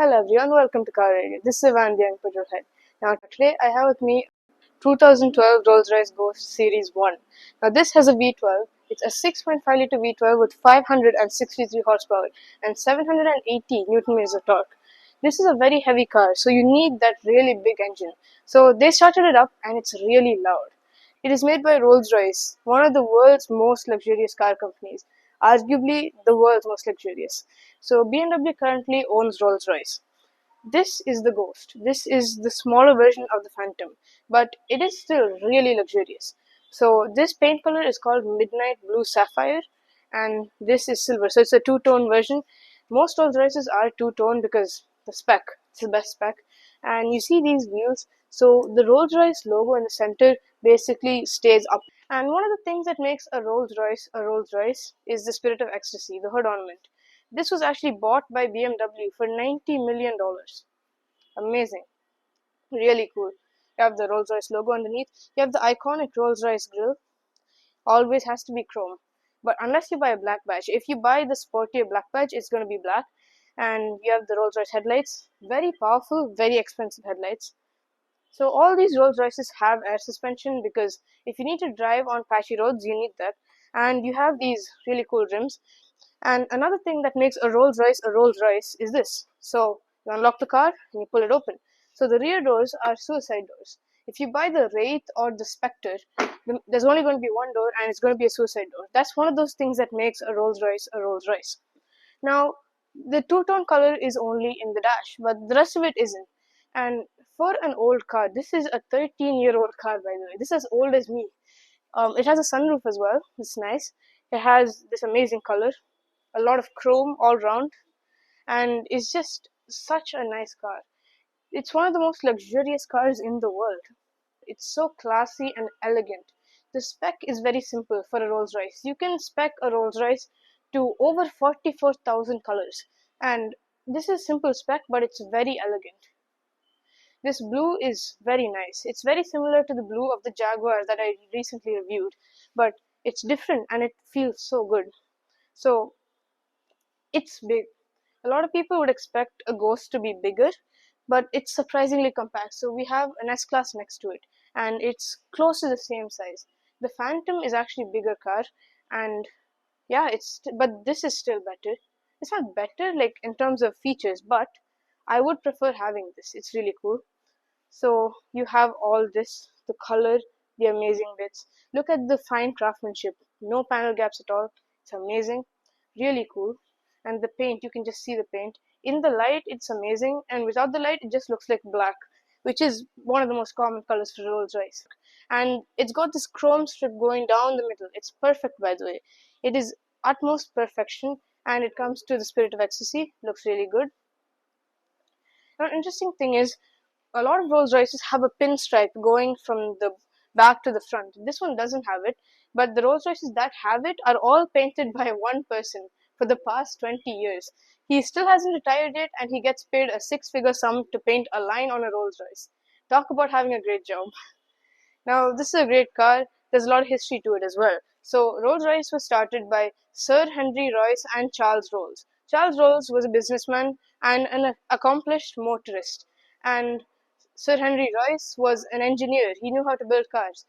Hello everyone, welcome to Car Radio. This is Ivan the Young Petrolhead. Now today I have with me 2012 Rolls-Royce Ghost Series 1. Now this has a V12. It's a 6.5 litre V12 with 563 horsepower and 780 Newton meters of torque. This is a very heavy car, so you need that really big engine. So they started it up and it's really loud. It is made by Rolls-Royce, one of the world's most luxurious car companies, arguably the world's most luxurious. So BMW currently owns Rolls-Royce. This is the Ghost. This is the smaller version of the Phantom, but it is still really luxurious. So this paint color is called Midnight Blue Sapphire, and this is silver. So it's a two-tone version. Most Rolls-Royces are two-tone because the spec, it's the best spec. And you see these wheels. So the Rolls-Royce logo in the center basically stays up. And one of the things that makes a Rolls-Royce is the spirit of ecstasy, the hood ornament. This was actually bought by BMW for $90 million. Amazing. Really cool. You have the Rolls-Royce logo underneath. You have the iconic Rolls-Royce grille. Always has to be chrome. But unless you buy a black badge, if you buy the sportier black badge, it's going to be black. And you have the Rolls-Royce headlights. Very powerful, very expensive headlights. So all these Rolls-Royces have air suspension because if you need to drive on patchy roads, you need that. And you have these really cool rims. And another thing that makes a Rolls-Royce is this. So you unlock the car and you pull it open. So the rear doors are suicide doors. If you buy the Wraith or the Spectre, there's only going to be one door and it's going to be a suicide door. That's one of those things that makes a Rolls-Royce a Rolls-Royce. Now, the two-tone color is only in the dash, but the rest of it isn't. And for an old car, this is a 13-year-old car, by the way. This is as old as me. It has a sunroof as well. It's nice. It has this amazing color, a lot of chrome all round, and it's just such a nice car. It's one of the most luxurious cars in the world. It's so classy and elegant. The spec is very simple for a Rolls Royce. You can spec a Rolls Royce to over 44,000 colors, and this is simple spec, but it's very elegant. This blue is very nice. It's very similar to the blue of the Jaguar that I recently reviewed, but it's different and it feels so good. So it's big. A lot of people would expect a Ghost to be bigger, but it's surprisingly compact. So we have an S-Class next to it, and it's close to the same size. The Phantom is actually a bigger car, and yeah, but this is still better. It's not better like in terms of features, but I would prefer having this. It's really cool. So you have all this, the color, the amazing bits. Look at the fine craftsmanship. No panel gaps at all. It's amazing. Really cool. And the paint, you can just see the paint. In the light, it's amazing. And without the light, it just looks like black, which is one of the most common colors for Rolls-Royce. And it's got this chrome strip going down the middle. It's perfect, by the way. It is utmost perfection. And it comes to the spirit of ecstasy. Looks really good. Now, an interesting thing is, a lot of Rolls Royces have a pinstripe going from the back to the front. This one doesn't have it, but the Rolls Royces that have it are all painted by one person for the past 20 years. He still hasn't retired yet, and he gets paid a six-figure sum to paint a line on a Rolls Royce. Talk about having a great job. Now, this is a great car. There's a lot of history to it as well. So, Rolls-Royce was started by Sir Henry Royce and Charles Rolls. Charles Rolls was a businessman and an accomplished motorist. And Sir Henry Royce was an engineer. He knew how to build cars.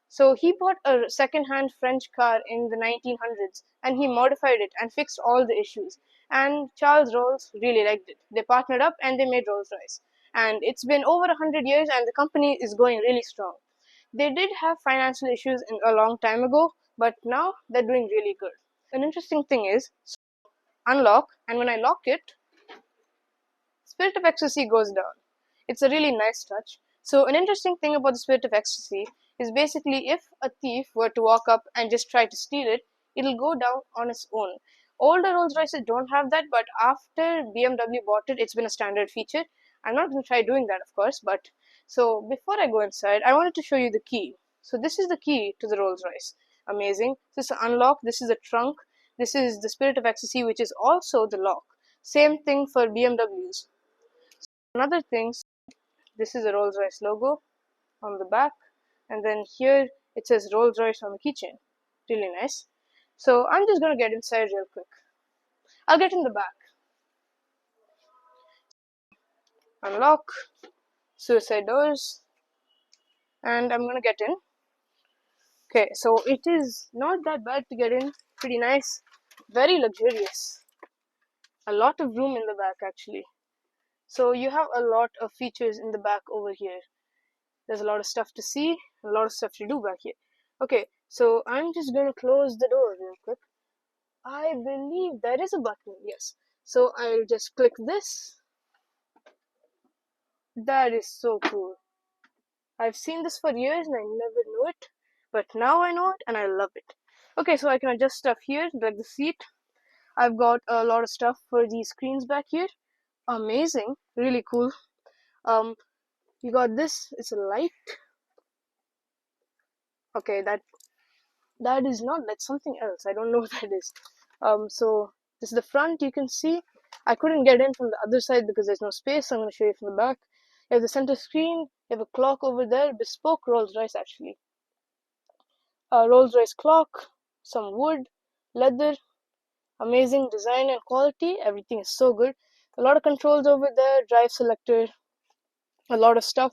So he bought a second-hand French car in the 1900s and he modified it and fixed all the issues. And Charles Rolls really liked it. They partnered up and they made Rolls-Royce. And it's been over 100 years and the company is going really strong. They did have financial issues a long time ago, but now they're doing really good. An interesting thing is, unlock, and when I lock it, Spirit of Ecstasy goes down. It's a really nice touch. So an interesting thing about the Spirit of Ecstasy is basically if a thief were to walk up and just try to steal it, it'll go down on its own. Older Rolls Royces don't have that, but after BMW bought it, it's been a standard feature. I'm not going to try doing that, of course, but so before I go inside, I wanted to show you the key. So this is the key to the Rolls Royce. Amazing. This is unlock, this is the trunk, this is the Spirit of Ecstasy, which is also the lock. Same thing for BMWs. Another thing, this is a Rolls-Royce logo on the back, and then here it says Rolls-Royce on the keychain. Really nice. So I'm just going to get inside real quick. I'll get in the back. unlock, suicide doors, and I'm gonna get in. Okay, so it is not that bad to get in, pretty nice, very luxurious. A lot of room in the back actually. So you have a lot of features in the back over here. There's a lot of stuff to see, a lot of stuff to do back here. Okay, so I'm just gonna close the door real quick. I believe there is a button, yes. So I'll just click this. That is so cool. I've seen this for years and I never knew it, but now I know it and I love it. Okay, so I can adjust stuff here, like the seat. I've got a lot of stuff for these screens back here. Amazing, really cool. You got this, it's a light. Okay, that is not, that's something else. I don't know what that is. So this is the front, you can see. I couldn't get in from the other side because there's no space, so I'm going to show you from the back. You have the center screen, you have a clock over there, bespoke Rolls-Royce actually. Rolls-Royce clock, some wood, leather, amazing design and quality, everything is so good. A lot of controls over there, drive selector, a lot of stuff.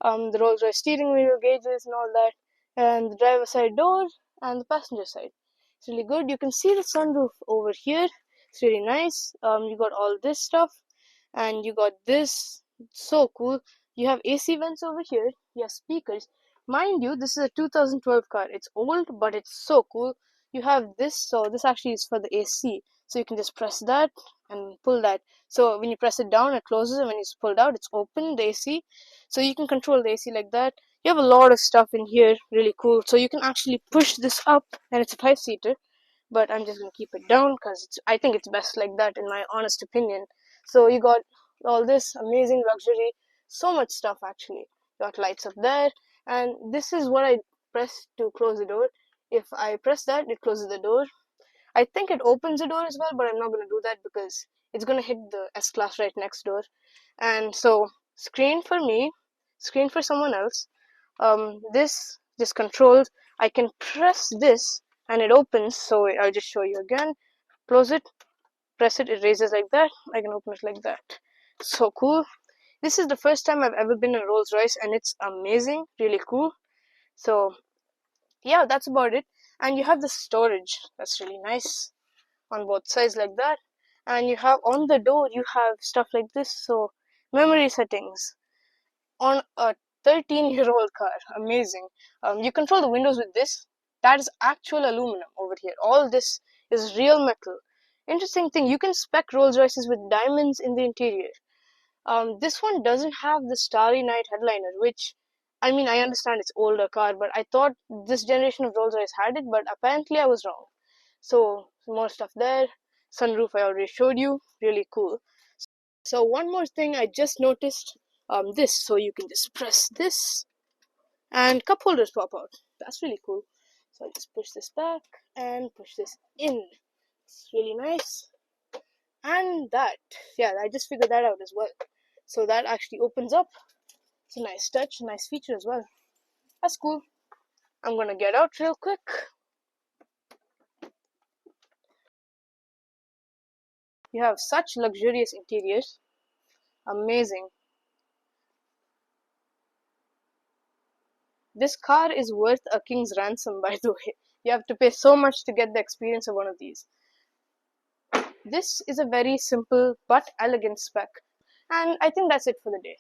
The Rolls-Royce steering wheel, gauges and all that, and the driver side door and the passenger side. It's really good. You can see the sunroof over here. It's really nice. You got all this stuff, and you got this. It's so cool. You have AC vents over here. You have speakers. Mind you, this is a 2012 car. It's old, but it's so cool. You have this, so this actually is for the AC. So you can just press that and pull that. So when you press it down, it closes, and when it's pulled out, it's open, the AC. So you can control the AC like that. You have a lot of stuff in here, really cool. So you can actually push this up, and it's a 5-seater. But I'm just gonna keep it down because I think it's best like that, in my honest opinion. So you got all this amazing luxury, so much stuff actually. You got lights up there, and this is what I press to close the door. If I press that, it closes the door. I think it opens the door as well, but I'm not going to do that because it's going to hit the S-Class right next door. And so, screen for me, screen for someone else. This controls. I can press this and it opens. So I'll just show you again. Close it, press it, it raises like that. I can open it like that. So cool. This is the first time I've ever been in Rolls-Royce, and it's amazing, really cool. So yeah, that's about it. And you have the storage. That's really nice on both sides like that. And you have on the door, you have stuff like this. So memory settings on a 13-year-old car. Amazing. You control the windows with this. That is actual aluminum over here. All this is real metal. Interesting thing, you can spec Rolls Royces with diamonds in the interior. This one doesn't have the Starry Night headliner, which, I mean, I understand it's older car, but I thought this generation of Rolls Royce had it, but apparently I was wrong. So more stuff there. Sunroof I already showed you. Really cool. So one more thing I just noticed. This, so you can just press this, and cup holders pop out. That's really cool. So I just push this back and push this in. It's really nice. And that, yeah, I just figured that out as well. So that actually opens up. It's a nice touch, nice feature as well. That's cool. I'm gonna get out real quick. You have such luxurious interiors. Amazing. This car is worth a king's ransom, by the way. You have to pay so much to get the experience of one of these. This is a very simple but elegant spec. And I think that's it for the day.